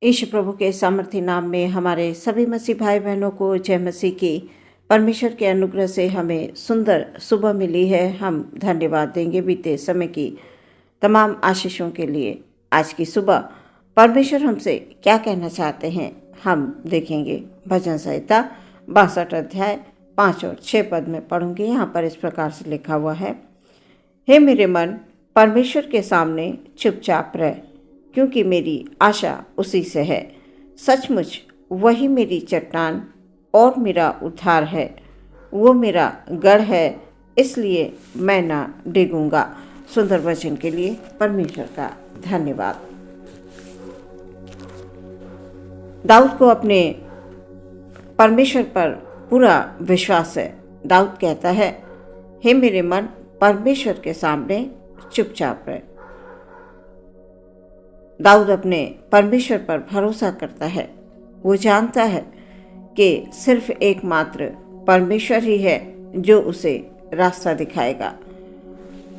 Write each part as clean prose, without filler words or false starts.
यीशु प्रभु के सामर्थ्य नाम में हमारे सभी मसीह भाई बहनों को जय मसीह की। परमेश्वर के अनुग्रह से हमें सुंदर सुबह मिली है। हम धन्यवाद देंगे बीते समय की तमाम आशीषों के लिए। आज की सुबह परमेश्वर हमसे क्या कहना चाहते हैं हम देखेंगे। भजन संहिता 62 अध्याय 5 और 6 पद में पढ़ूंगी। यहाँ पर इस प्रकार से लिखा हुआ है, हे मेरे मन, परमेश्वर के सामने चुपचाप रह, क्योंकि मेरी आशा उसी से है। सचमुच वही मेरी चट्टान और मेरा उद्धार है। वो मेरा गढ़ है, इसलिए मैं ना डिगूंगा। सुंदर वचन के लिए परमेश्वर का धन्यवाद। दाऊद को अपने परमेश्वर पर पूरा विश्वास है। दाऊद कहता है, हे मेरे मन, परमेश्वर के सामने चुपचाप रहे। दाऊद अपने परमेश्वर पर भरोसा करता है। वो जानता है कि सिर्फ एकमात्र परमेश्वर ही है जो उसे रास्ता दिखाएगा।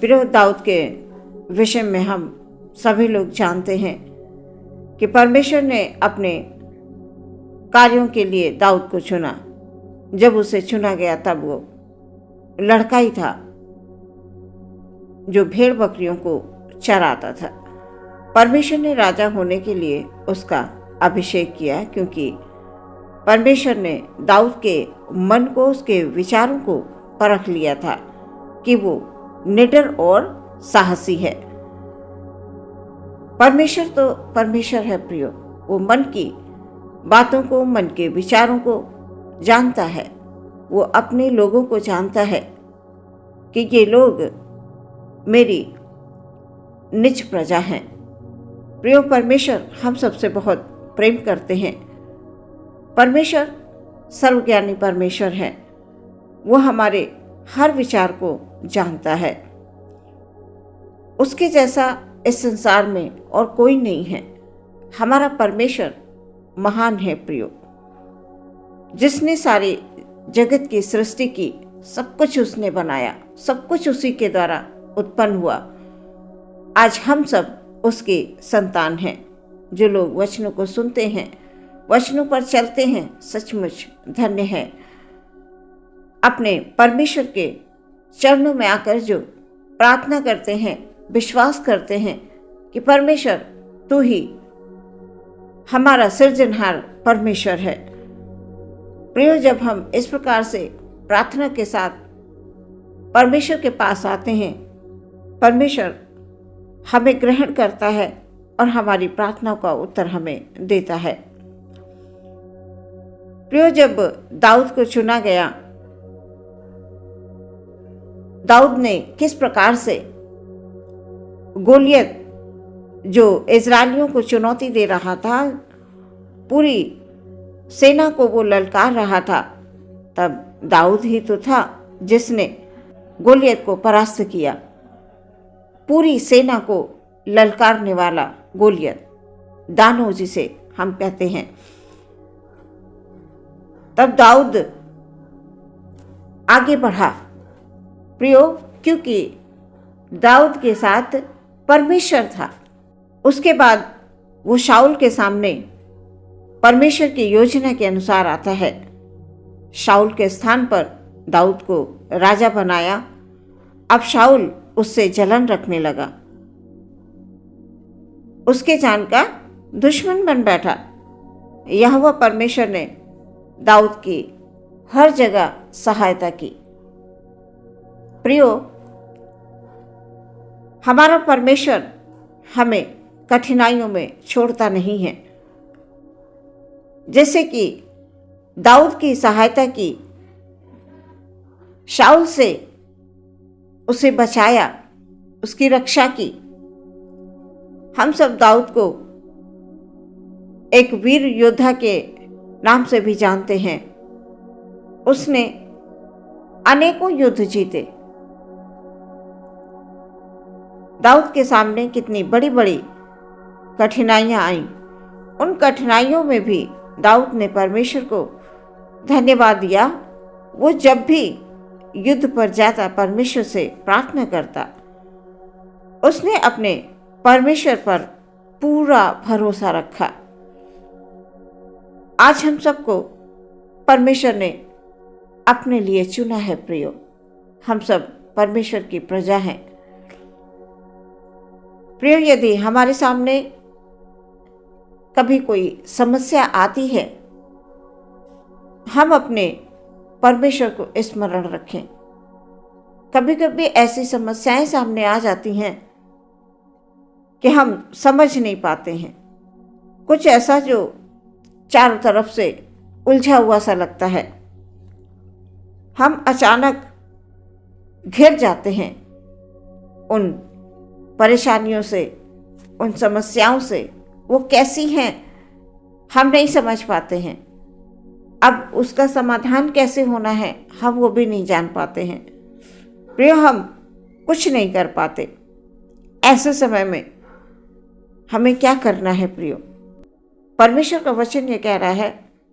प्रिय, दाऊद के विषय में हम सभी लोग जानते हैं कि परमेश्वर ने अपने कार्यों के लिए दाऊद को चुना। जब उसे चुना गया तब वो लड़का ही था जो भेड़ बकरियों को चराता था। परमेश्वर ने राजा होने के लिए उसका अभिषेक किया, क्योंकि परमेश्वर ने दाऊद के मन को, उसके विचारों को परख लिया था कि वो निडर और साहसी है। परमेश्वर तो परमेश्वर है प्रियो। वो मन की बातों को, मन के विचारों को जानता है। वो अपने लोगों को जानता है कि ये लोग मेरी निज प्रजा हैं। प्रिय, परमेश्वर हम सबसे बहुत प्रेम करते हैं। परमेश्वर सर्वज्ञानी परमेश्वर है। वो हमारे हर विचार को जानता है। उसके जैसा इस संसार में और कोई नहीं है। हमारा परमेश्वर महान है प्रियो। जिसने सारे जगत की सृष्टि की, सब कुछ उसने बनाया, सब कुछ उसी के द्वारा उत्पन्न हुआ। आज हम सब उसके संतान हैं। जो लोग वचनों को सुनते हैं, वचनों पर चलते हैं, सचमुच धन्य है। अपने परमेश्वर के चरणों में आकर जो प्रार्थना करते हैं, विश्वास करते हैं कि परमेश्वर तू ही हमारा सृजनहार परमेश्वर है। प्रियो, जब हम इस प्रकार से प्रार्थना के साथ परमेश्वर के पास आते हैं, परमेश्वर हमें ग्रहण करता है और हमारी प्रार्थना का उत्तर हमें देता है। प्रियो, जब दाऊद को चुना गया, दाऊद ने किस प्रकार से गोलियत, जो इजरायलियों को चुनौती दे रहा था, पूरी सेना को वो ललकार रहा था, तब दाऊद ही तो था जिसने गोलियत को परास्त किया। पूरी सेना को ललकारने वाला गोलियत, दानव जिसे हम कहते हैं। तब दाऊद आगे बढ़ा प्रियो, क्योंकि दाऊद के साथ परमेश्वर था। उसके बाद वो शाऊल के सामने परमेश्वर की योजना के अनुसार आता है। शाऊल के स्थान पर दाऊद को राजा बनाया। अब शाऊल उससे जलन रखने लगा, उसके जान का दुश्मन बन बैठा। यहोवा परमेश्वर ने दाऊद की हर जगह सहायता की। प्रियो, हमारा परमेश्वर हमें कठिनाइयों में छोड़ता नहीं है। जैसे कि दाऊद की सहायता की, शाऊल से उसे बचाया, उसकी रक्षा की। हम सब दाऊद को एक वीर योद्धा के नाम से भी जानते हैं। उसने अनेकों युद्ध जीते। दाऊद के सामने कितनी बड़ी बड़ी कठिनाइयां आईं। उन कठिनाइयों में भी दाऊद ने परमेश्वर को धन्यवाद दिया। वो जब भी युद्ध पर जाता, परमेश्वर से प्रार्थना करता। उसने अपने परमेश्वर पर पूरा भरोसा रखा। आज हम सबको परमेश्वर ने अपने लिए चुना है प्रियो। हम सब परमेश्वर की प्रजा हैं प्रियो। यदि हमारे सामने कभी कोई समस्या आती है, हम अपने परमेश्वर को स्मरण रखें। कभी कभी ऐसी समस्याएं सामने आ जाती हैं कि हम समझ नहीं पाते हैं, कुछ ऐसा जो चारों तरफ से उलझा हुआ सा लगता है। हम अचानक घिर जाते हैं उन परेशानियों से, उन समस्याओं से। वो कैसी हैं हम नहीं समझ पाते हैं। अब उसका समाधान कैसे होना है हम वो भी नहीं जान पाते हैं प्रियो। हम कुछ नहीं कर पाते। ऐसे समय में हमें क्या करना है प्रियो? परमेश्वर का वचन ये कह रहा है,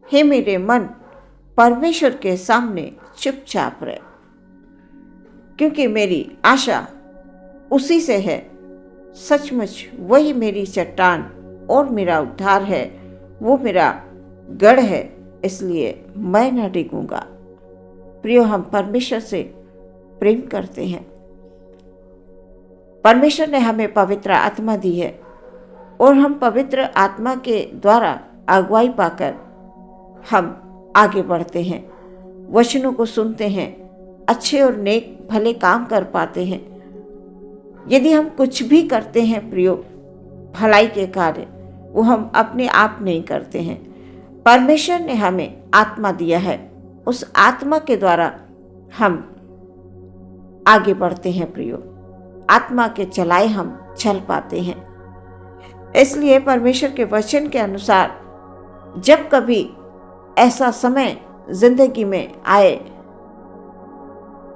हे मेरे मन, परमेश्वर के सामने चुपचाप रहे, क्योंकि मेरी आशा उसी से है। सचमुच वही मेरी चट्टान और मेरा उद्धार है, वो मेरा गढ़ है, इसलिए मैं न डिगूंगा। प्रियो, हम परमेश्वर से प्रेम करते हैं। परमेश्वर ने हमें पवित्र आत्मा दी है और हम पवित्र आत्मा के द्वारा अगुवाई पाकर हम आगे बढ़ते हैं, वचनों को सुनते हैं, अच्छे और नेक भले काम कर पाते हैं। यदि हम कुछ भी करते हैं प्रियो, भलाई के कार्य, वो हम अपने आप नहीं करते हैं। परमेश्वर ने हमें आत्मा दिया है, उस आत्मा के द्वारा हम आगे बढ़ते हैं प्रियो। आत्मा के चलाए हम चल पाते हैं। इसलिए परमेश्वर के वचन के अनुसार जब कभी ऐसा समय जिंदगी में आए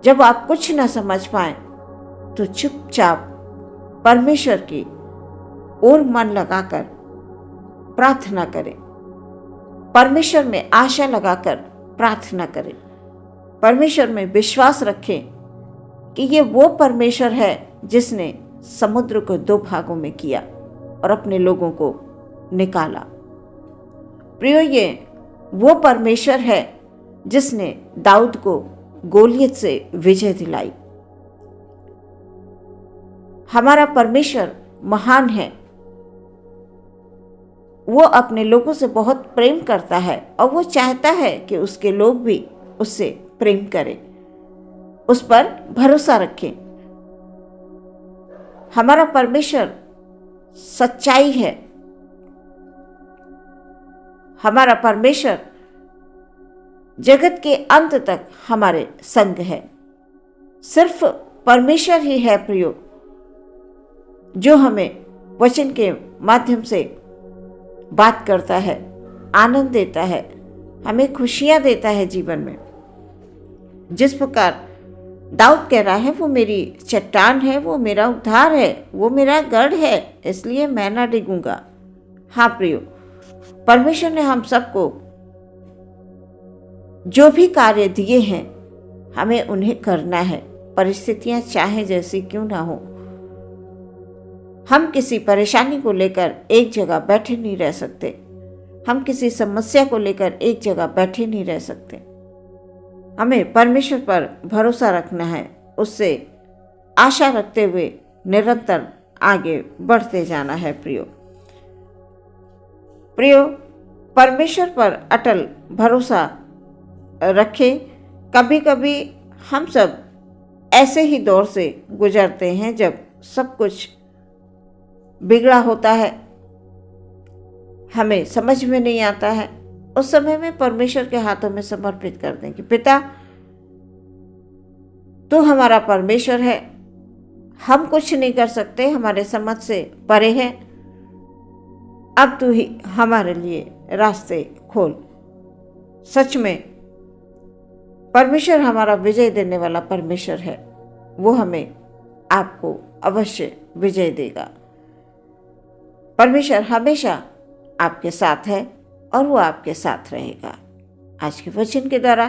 जब आप कुछ न समझ पाए, तो चुपचाप परमेश्वर की ओर मन लगाकर प्रार्थना करें। परमेश्वर में आशा लगाकर प्रार्थना करें। परमेश्वर में विश्वास रखें कि ये वो परमेश्वर है जिसने समुद्र को 2 भागों में किया और अपने लोगों को निकाला। प्रियो, ये वो परमेश्वर है जिसने दाऊद को गोलियत से विजय दिलाई। हमारा परमेश्वर महान है। वो अपने लोगों से बहुत प्रेम करता है और वो चाहता है कि उसके लोग भी उससे प्रेम करें, उस पर भरोसा रखें। हमारा परमेश्वर सच्चाई है। हमारा परमेश्वर जगत के अंत तक हमारे संग है। सिर्फ परमेश्वर ही है प्रियो, जो हमें वचन के माध्यम से बात करता है, आनंद देता है, हमें खुशियां देता है जीवन में। जिस प्रकार दाऊद कह रहा है, वो मेरी चट्टान है, वो मेरा उद्धार है, वो मेरा गढ़ है, इसलिए मैं ना डिगूंगा। हाँ प्रियो, परमेश्वर ने हम सबको जो भी कार्य दिए हैं हमें उन्हें करना है, परिस्थितियां चाहे जैसी क्यों ना हो। हम किसी परेशानी को लेकर एक जगह बैठे नहीं रह सकते। हम किसी समस्या को लेकर एक जगह बैठे नहीं रह सकते। हमें परमेश्वर पर भरोसा रखना है, उससे आशा रखते हुए निरंतर आगे बढ़ते जाना है प्रियो। प्रियो, परमेश्वर पर अटल भरोसा रखें। कभी कभी हम सब ऐसे ही दौर से गुजरते हैं जब सब कुछ बिगड़ा होता है, हमें समझ में नहीं आता है। उस समय में परमेश्वर के हाथों में समर्पित कर दें कि पिता, तू हमारा परमेश्वर है, हम कुछ नहीं कर सकते, हमारे समझ से परे है। अब तू ही हमारे लिए रास्ते खोल। सच में परमेश्वर हमारा विजय देने वाला परमेश्वर है। वो हमें आपको अवश्य विजय देगा। परमेश्वर हमेशा आपके साथ है और वो आपके साथ रहेगा। आज के वचन के द्वारा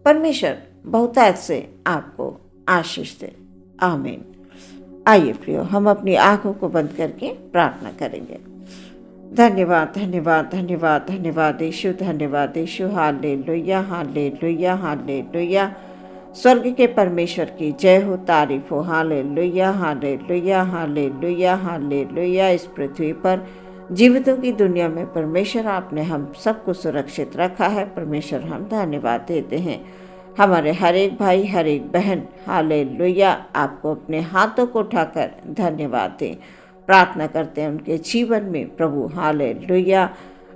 परमेश्वर बहुतायत से आपको आशीष दे। आमीन। आइए प्रियो, हम अपनी आंखों को बंद करके प्रार्थना करेंगे। धन्यवाद, धन्यवाद, धन्यवाद, धन्यवाद यीशु, धन्यवाद यीशु। Hallelujah, hallelujah, hallelujah. स्वर्ग के परमेश्वर की जय हो, तारीफ हो। Hallelujah, hallelujah, hallelujah, hallelujah. इस पृथ्वी पर जीवितों की दुनिया में परमेश्वर आपने हम सबको सुरक्षित रखा है। परमेश्वर हम धन्यवाद देते हैं। हमारे हर एक भाई, हर एक बहन, हालेलुया, आपको अपने हाथों को उठाकर धन्यवाद दें। प्रार्थना करते हैं उनके जीवन में प्रभु। हालेलुया।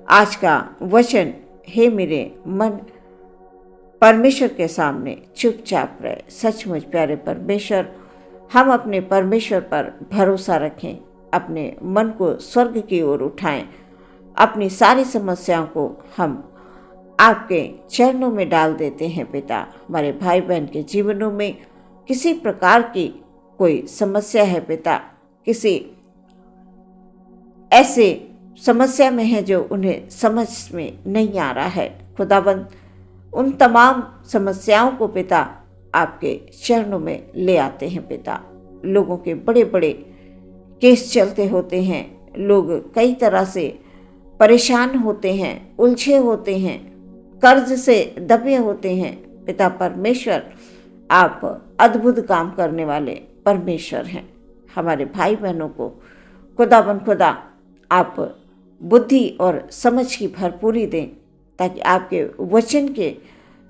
आज का वचन, हे मेरे मन परमेश्वर के सामने चुपचाप रहे। सचमुच प्यारे परमेश्वर, हम अपने परमेश्वर पर भरोसा रखें, अपने मन को स्वर्ग की ओर उठाएं, अपनी सारी समस्याओं को हम आपके चरणों में डाल देते हैं पिता। हमारे भाई बहन के जीवनों में किसी प्रकार की कोई समस्या है पिता, किसी ऐसे समस्या में है जो उन्हें समझ में नहीं आ रहा है खुदाबंद, उन तमाम समस्याओं को पिता आपके चरणों में ले आते हैं पिता। लोगों के बड़े बड़े केस चलते होते हैं, लोग कई तरह से परेशान होते हैं, उलझे होते हैं, कर्ज से दबे होते हैं पिता परमेश्वर। आप अद्भुत काम करने वाले परमेश्वर हैं। हमारे भाई बहनों को खुदा आप बुद्धि और समझ की भरपूरी दें, ताकि आपके वचन के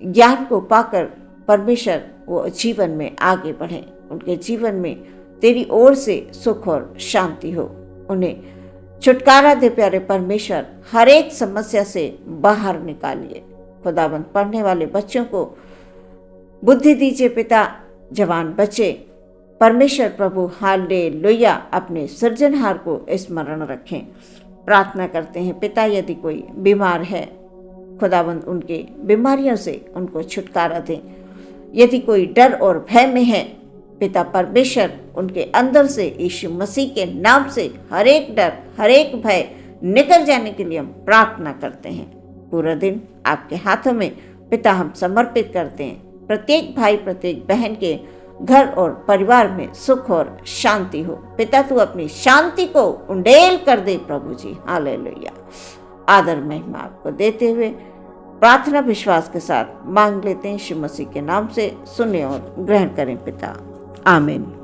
ज्ञान को पाकर परमेश्वर वो जीवन में आगे बढ़ें। उनके जीवन में तेरी ओर से सुख और शांति हो। उन्हें छुटकारा दे प्यारे परमेश्वर। हर एक समस्या से बाहर निकालिए खुदाबंद। पढ़ने वाले बच्चों को बुद्धि दीजिए पिता। जवान बच्चे परमेश्वर प्रभु हालेलुया अपने सृजनहार को स्मरण रखें। प्रार्थना करते हैं पिता, यदि कोई बीमार है खुदाबंद, उनके बीमारियों से उनको छुटकारा दें। यदि कोई डर और भय में है पिता परमेश्वर, उनके अंदर से यीशु मसीह के नाम से हर एक डर, हर एक भय निकल जाने के लिए हम प्रार्थना करते हैं। पूरा दिन आपके हाथों में पिता हम समर्पित करते हैं। प्रत्येक भाई, प्रत्येक बहन के घर और परिवार में सुख और शांति हो पिता। तू अपनी शांति को उंडेल कर दे प्रभु जी। हालेलुया। आदर महिमा आपको देते हुए प्रार्थना विश्वास के साथ मांग लेते हैं यीशु मसीह के नाम से। सुने और ग्रहण करें पिता। आमीन।